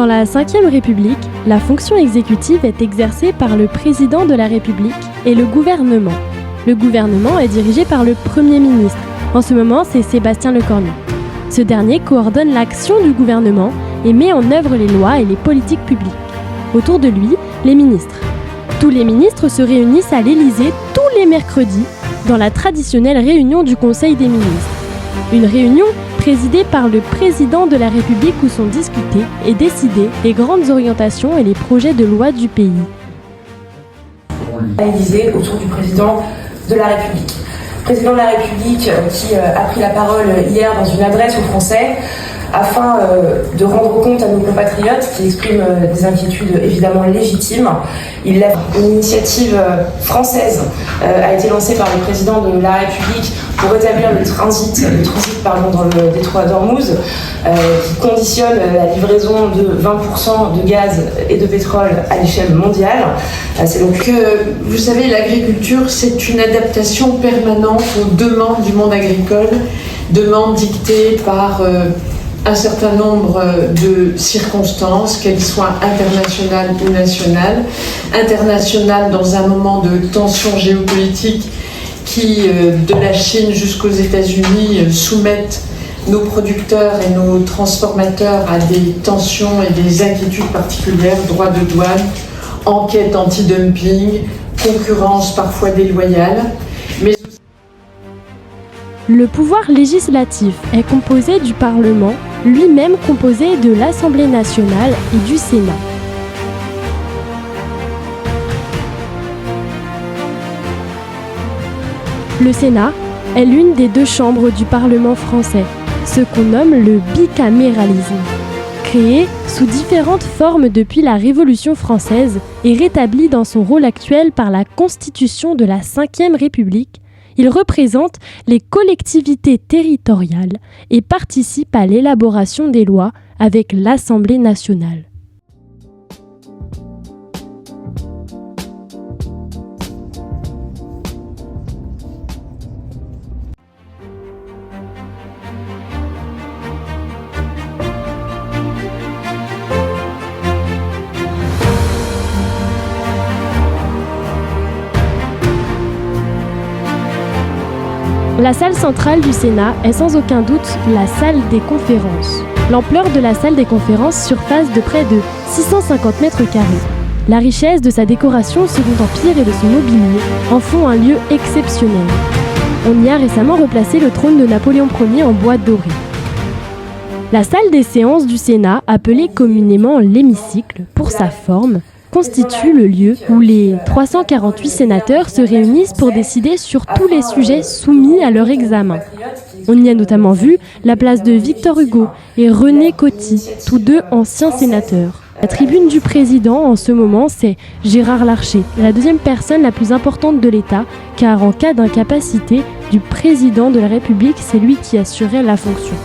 Dans la Ve République, la fonction exécutive est exercée par le président de la République et le gouvernement. Le gouvernement est dirigé par le Premier ministre. En ce moment, c'est Sébastien Lecornu. Ce dernier coordonne l'action du gouvernement et met en œuvre les lois et les politiques publiques. Autour de lui, les ministres. Tous les ministres se réunissent à l'Élysée tous les mercredis dans la traditionnelle réunion du Conseil des ministres. Une réunion présidée par le président de la République où sont discutées et décidées les grandes orientations et les projets de loi du pays. À l'Élysée, autour du président de la République. Le président de la République qui a pris la parole hier dans une adresse aux Français afin de rendre compte à nos compatriotes qui expriment des inquiétudes évidemment légitimes. Une initiative française a été lancée par le président de la République pour rétablir le transit dans le détroit d'Ormuz, qui conditionne la livraison de 20% de gaz et de pétrole à l'échelle mondiale. C'est donc que, vous savez, l'agriculture, c'est une adaptation permanente aux demandes du monde agricole, demandes dictées par un certain nombre de circonstances, qu'elles soient internationales ou nationales. Internationales dans un moment de tension géopolitique qui, de la Chine jusqu'aux États-Unis, soumettent nos producteurs et nos transformateurs à des tensions et des inquiétudes particulières, droits de douane, enquête anti-dumping, concurrence parfois déloyale. Mais le pouvoir législatif est composé du Parlement, lui-même composé de l'Assemblée nationale et du Sénat. Le Sénat est l'une des deux chambres du Parlement français, ce qu'on nomme le bicaméralisme. Créé sous différentes formes depuis la Révolution française et rétabli dans son rôle actuel par la Constitution de la Ve République, il représente les collectivités territoriales et participe à l'élaboration des lois avec l'Assemblée nationale. La salle centrale du Sénat est sans aucun doute la salle des conférences. L'ampleur de la salle des conférences surpasse de près de 650 mètres carrés. La richesse de sa décoration Second Empire et de son mobilier en font un lieu exceptionnel. On y a récemment replacé le trône de Napoléon Ier en bois doré. La salle des séances du Sénat, appelée communément l'hémicycle pour sa forme, constitue le lieu où les 348 sénateurs se réunissent pour décider sur tous les sujets soumis à leur examen. On y a notamment vu la place de Victor Hugo et René Coty, tous deux anciens sénateurs. La tribune du président en ce moment, c'est Gérard Larcher, la deuxième personne la plus importante de l'État, car en cas d'incapacité du président de la République, c'est lui qui assurait la fonction.